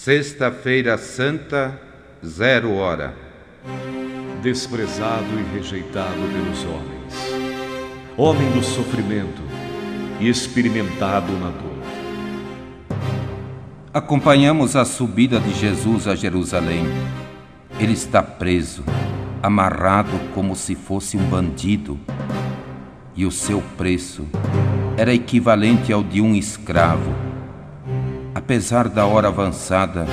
Sexta-feira Santa, 0 hora. Desprezado e rejeitado pelos homens, homem do sofrimento e experimentado na dor. Acompanhamos a subida de Jesus a Jerusalém. Ele está preso, amarrado como se fosse um bandido, e o seu preço era equivalente ao de um escravo. Apesar da hora avançada,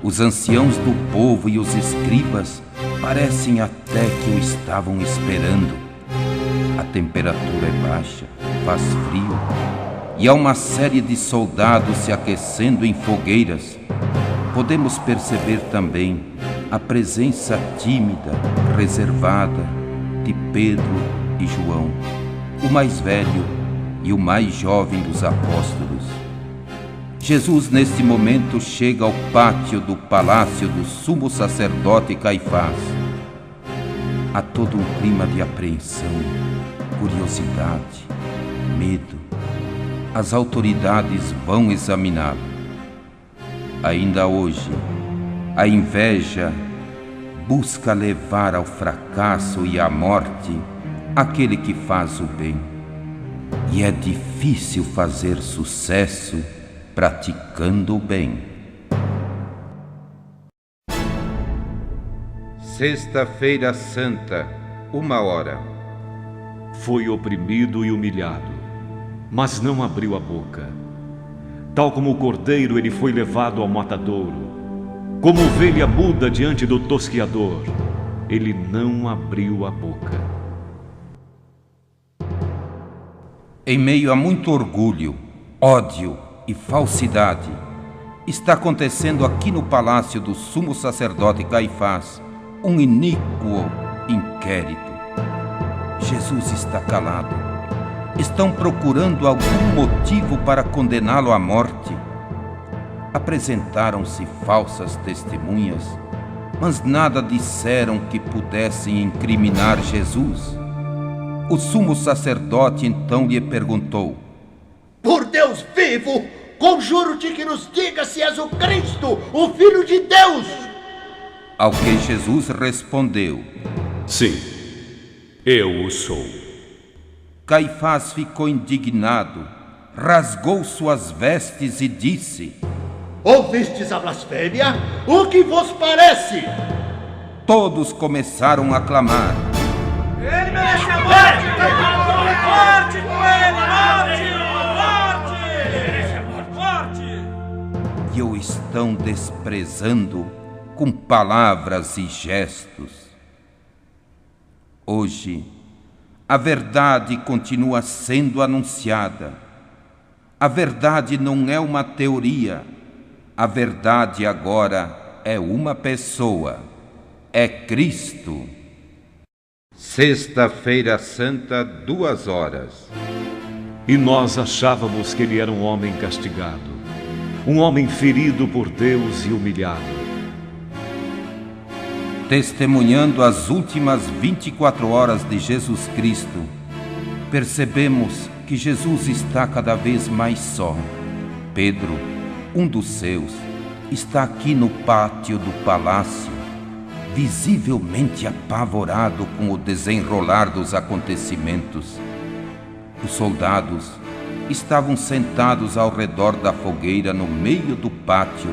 os anciãos do povo e os escribas parecem até que o estavam esperando. A temperatura é baixa, faz frio, e há uma série de soldados se aquecendo em fogueiras. Podemos perceber também a presença tímida, reservada de Pedro e João, o mais velho e o mais jovem dos apóstolos. Jesus, neste momento, chega ao pátio do palácio do sumo sacerdote Caifás. Há todo um clima de apreensão, curiosidade, medo. As autoridades vão examiná-lo. Ainda hoje, a inveja busca levar ao fracasso e à morte aquele que faz o bem. E é difícil fazer sucesso praticando o bem. Sexta-feira Santa, 1 hora. Foi oprimido e humilhado, mas não abriu a boca. Tal como o cordeiro, ele foi levado ao matadouro. Como ovelha muda diante do tosqueador, ele não abriu a boca. Em meio a muito orgulho, ódio e falsidade, está acontecendo aqui no palácio do sumo sacerdote Caifás um iníquo inquérito. Jesus está calado. Estão procurando algum motivo para condená-lo à morte. Apresentaram-se falsas testemunhas, mas nada disseram que pudessem incriminar Jesus. O sumo sacerdote então lhe perguntou: Por Deus vivo, conjuro-te que nos diga se és o Cristo, o Filho de Deus. Ao que Jesus respondeu: Sim, eu o sou. Caifás ficou indignado, rasgou suas vestes e disse: Ouvistes a blasfêmia? O que vos parece? Todos começaram a clamar: Ele merece a morte! Morte com ele! Morte! E o estão desprezando com palavras e gestos. Hoje, a verdade continua sendo anunciada. A verdade não é uma teoria. A verdade agora é uma pessoa. É Cristo. Sexta-feira Santa, 2 horas. E nós achávamos que ele era um homem castigado, um homem ferido por Deus e humilhado. Testemunhando as últimas 24 horas de Jesus Cristo, percebemos que Jesus está cada vez mais só. Pedro, um dos seus, está aqui no pátio do palácio, visivelmente apavorado com o desenrolar dos acontecimentos. Os soldados estavam sentados ao redor da fogueira no meio do pátio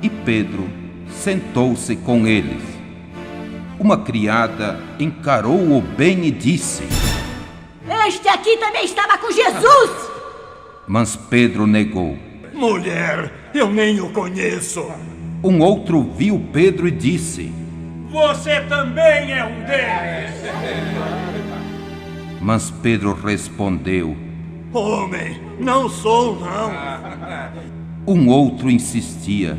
e Pedro sentou-se com eles. Uma criada encarou-o bem e disse: Este aqui também estava com Jesus! Mas Pedro negou. Mulher, eu nem o conheço. Um outro viu Pedro e disse: Você também é um deles! Mas Pedro respondeu: Homem, não sou não. Um outro insistia: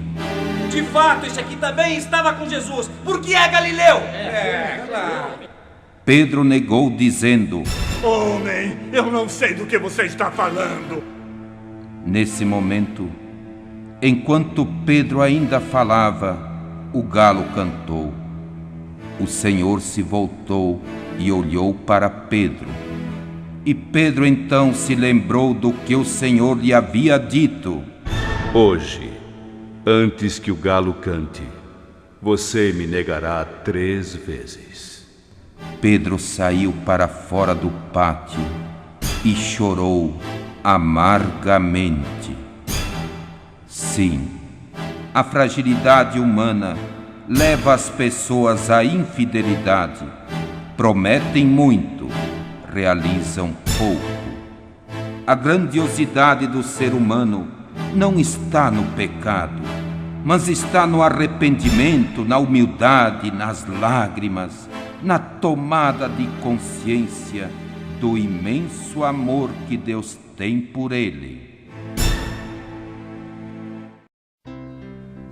De fato, esse aqui também estava com Jesus, porque é Galileu! Claro. Pedro negou, dizendo: Homem, eu não sei do que você está falando. Nesse momento, enquanto Pedro ainda falava, o galo cantou. O Senhor se voltou e olhou para Pedro. E Pedro então se lembrou do que o Senhor lhe havia dito: Hoje, Antes que o galo cante, você me negará 3 vezes. Pedro saiu para fora do pátio e chorou amargamente. Sim, a fragilidade humana leva as pessoas à infidelidade. Prometem muito, realizam pouco. A grandiosidade do ser humano não está no pecado, mas está no arrependimento, na humildade, nas lágrimas, na tomada de consciência do imenso amor que Deus tem por ele.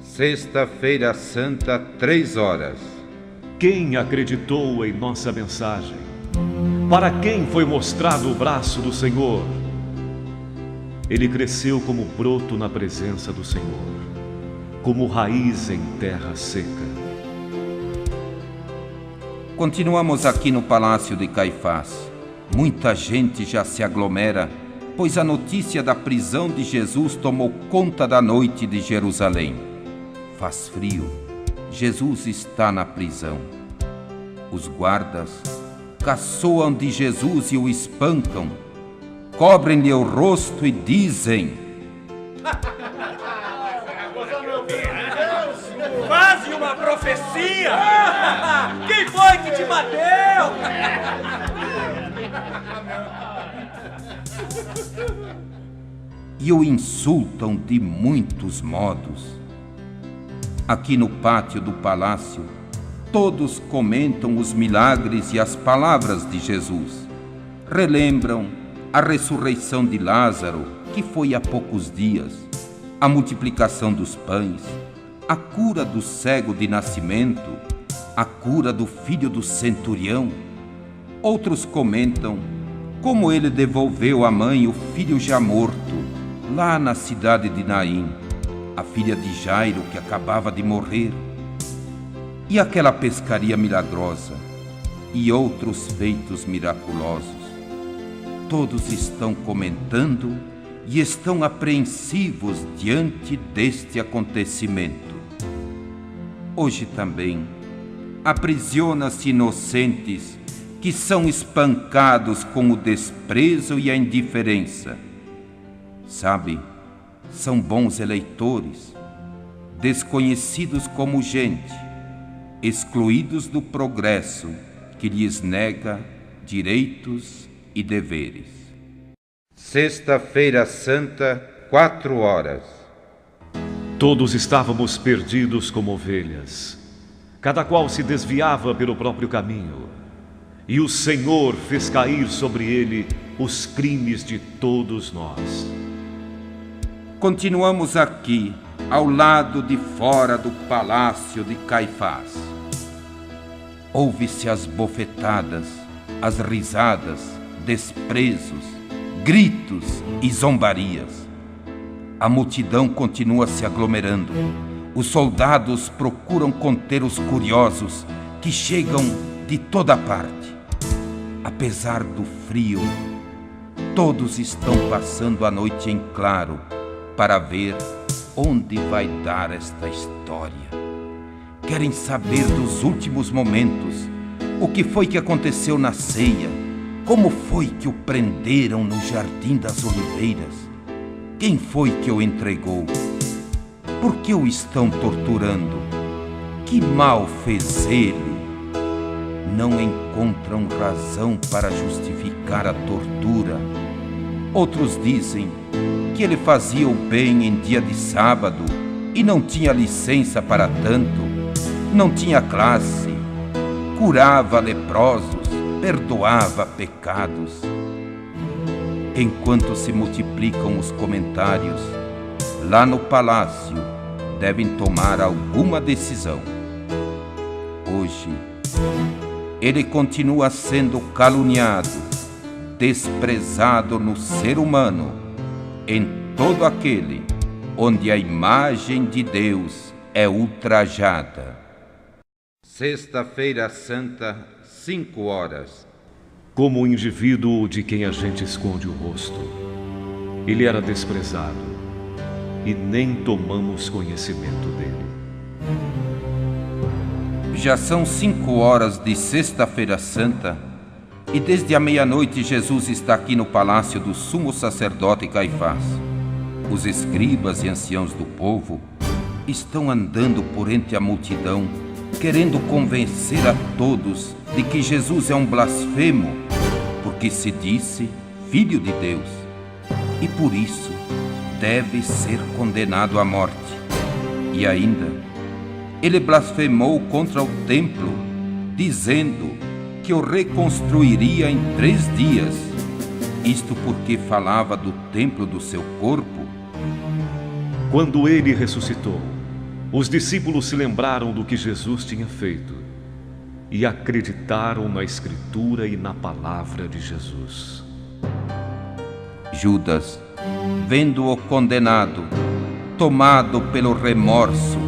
Sexta-feira Santa, 3 horas. Quem acreditou em nossa mensagem? Para quem foi mostrado o braço do Senhor? Ele cresceu como broto na presença do Senhor, como raiz em terra seca. Continuamos aqui no Palácio de Caifás. Muita gente já se aglomera, pois a notícia da prisão de Jesus tomou conta da noite de Jerusalém. Faz frio. Jesus está na prisão. Os guardas caçoam de Jesus e o espancam. Cobrem-lhe o rosto e dizem: Quase uma profecia! Quem foi que te bateu? E o insultam de muitos modos. Aqui no pátio do palácio, todos comentam os milagres e as palavras de Jesus. Relembram a ressurreição de Lázaro, que foi há poucos dias, a multiplicação dos pães, a cura do cego de nascimento, a cura do filho do centurião. Outros comentam como ele devolveu à mãe o filho já morto, lá na cidade de Naim, a filha de Jairo que acabava de morrer, e aquela pescaria milagrosa, e outros feitos miraculosos. Todos estão comentando e estão apreensivos diante deste acontecimento. Hoje também aprisiona-se inocentes que são espancados com o desprezo e a indiferença. Sabe, são bons eleitores, desconhecidos como gente, excluídos do progresso que lhes nega direitos e deveres. Sexta-feira Santa, 4 horas. Todos estávamos perdidos como ovelhas. Cada qual se desviava pelo próprio caminho. E o Senhor fez cair sobre ele os crimes de todos nós. Continuamos aqui, ao lado de fora do palácio de Caifás. Ouve-se as bofetadas, as risadas, desprezos, gritos e zombarias. A multidão continua se aglomerando. Os soldados procuram conter os curiosos que chegam de toda parte. Apesar do frio, todos estão passando a noite em claro para ver onde vai dar esta história. Querem saber dos últimos momentos, o que foi que aconteceu na ceia, como foi que o prenderam no Jardim das Oliveiras, quem foi que o entregou, por que o estão torturando, que mal fez ele. Não encontram razão para justificar a tortura. Outros dizem que ele fazia o bem em dia de sábado e não tinha licença para tanto, não tinha classe, curava leprosos, perdoava pecados. Enquanto se multiplicam os comentários, lá no palácio devem tomar alguma decisão. Hoje, ele continua sendo caluniado, desprezado no ser humano, em todo aquele onde a imagem de Deus é ultrajada. Sexta-feira Santa, 5 horas. Como o indivíduo de quem a gente esconde o rosto. Ele era desprezado, e nem tomamos conhecimento dele. Já são 5 horas de Sexta-feira Santa e desde a meia-noite Jesus está aqui no palácio do sumo sacerdote Caifás. Os escribas e anciãos do povo estão andando por entre a multidão, querendo convencer a todos de que Jesus é um blasfemo, porque se disse Filho de Deus, e por isso deve ser condenado à morte. E ainda, ele blasfemou contra o templo, dizendo que o reconstruiria em 3 dias, isto porque falava do templo do seu corpo. Quando ele ressuscitou, os discípulos se lembraram do que Jesus tinha feito e acreditaram na Escritura e na palavra de Jesus. Judas, vendo-o condenado, tomado pelo remorso,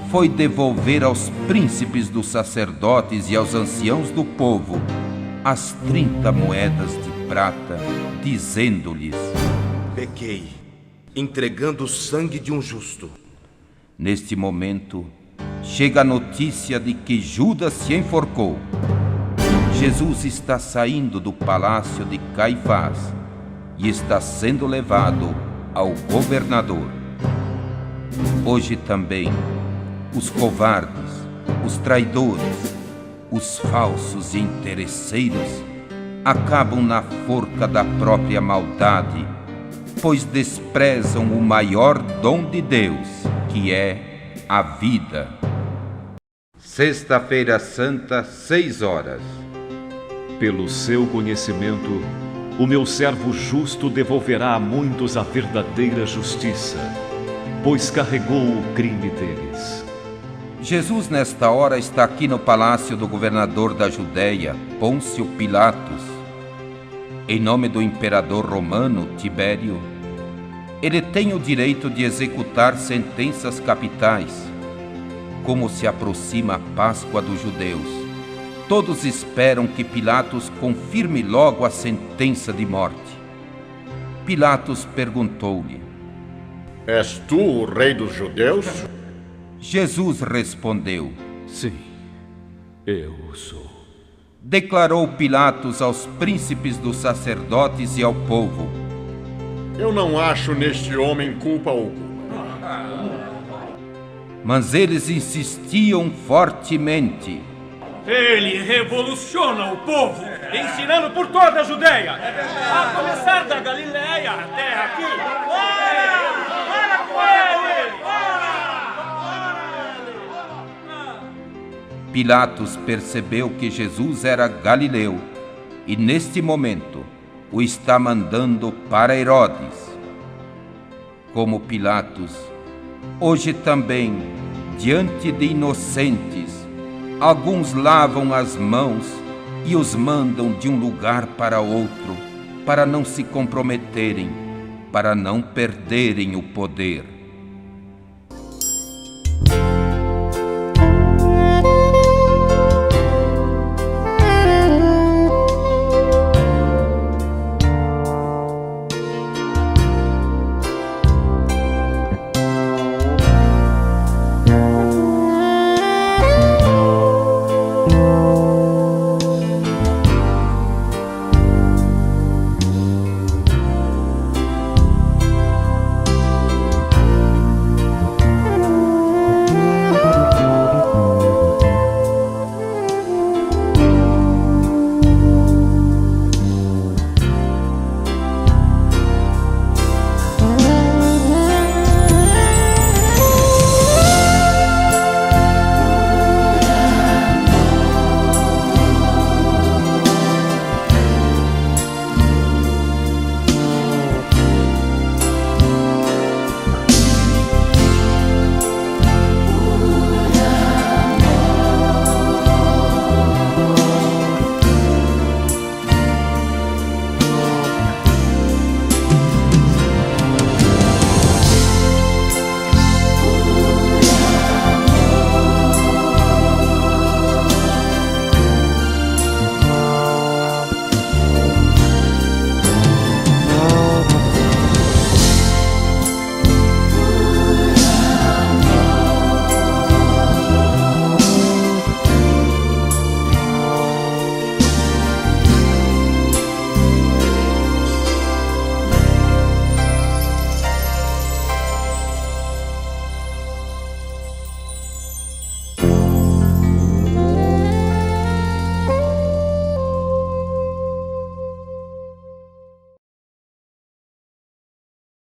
foi devolver aos príncipes dos sacerdotes e aos anciãos do povo as 30 moedas de prata, dizendo-lhes: Pequei, entregando o sangue de um justo. Neste momento, chega a notícia de que Judas se enforcou. Jesus está saindo do palácio de Caifás e está sendo levado ao governador. Hoje também, os covardes, os traidores, os falsos e interesseiros acabam na forca da própria maldade, pois desprezam o maior dom de Deus, que é a vida. Sexta-feira Santa, 6 horas. Pelo seu conhecimento, o meu servo justo devolverá a muitos a verdadeira justiça, pois carregou o crime deles. Jesus, nesta hora, está aqui no palácio do governador da Judéia, Pôncio Pilatos. Em nome do imperador romano, Tibério, ele tem o direito de executar sentenças capitais. Como se aproxima a Páscoa dos judeus, todos esperam que Pilatos confirme logo a sentença de morte. Pilatos perguntou-lhe: És tu o rei dos judeus? Jesus respondeu: Sim, eu sou. Declarou Pilatos aos príncipes dos sacerdotes e ao povo: Eu não acho neste homem culpa alguma. Mas eles insistiam fortemente. Ele revoluciona o povo, ensinando por toda a Judéia, a começar da Galileia até aqui. Para com ele! Pilatos percebeu que Jesus era galileu e, neste momento, o está mandando para Herodes. Como Pilatos, hoje também, diante de inocentes, alguns lavam as mãos e os mandam de um lugar para outro, para não se comprometerem, para não perderem o poder.